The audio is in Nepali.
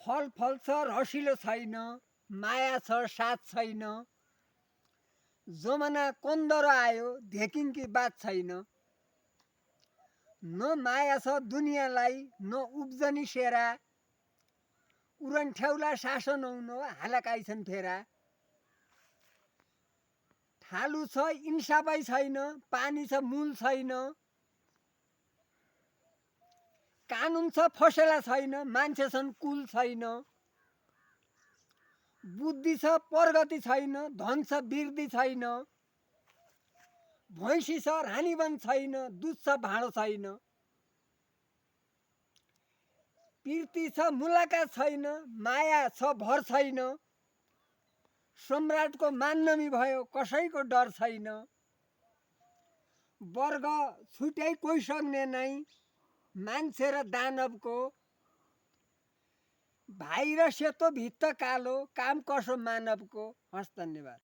फल फल्छ रसिलो छैन, माया छ साथ छैन, जमाना कन्दरो आयो धेकिङ बात छैन। न माया छ दुनियाँलाई न उब्जनी सेरा, उरन्ठ्याउला शासन हुन हालाकाइछन् फेरा। ठालु छ इन्साफै छैन, पानी छ मूल छैन, कानुन छ फसेला छैन, मान्छे छन् कुल छैन। बुद्धि छ प्रगति छैन, धन छ बिर्दी छैन, भैँसी छ रानीवन छैन, दुध छ भाँडो छैन। पिर्ती छ मुलाकात छैन, माया छ भर छैन, सम्राटको मान्नमी भयो कसैको डर छैन। वर्ग छुट्याइ कोही सक्ने नै, मान्छे र दानवको, भाइ र सेतो भित्त कालो, काम कसो मानवको। हस्, धन्यवाद।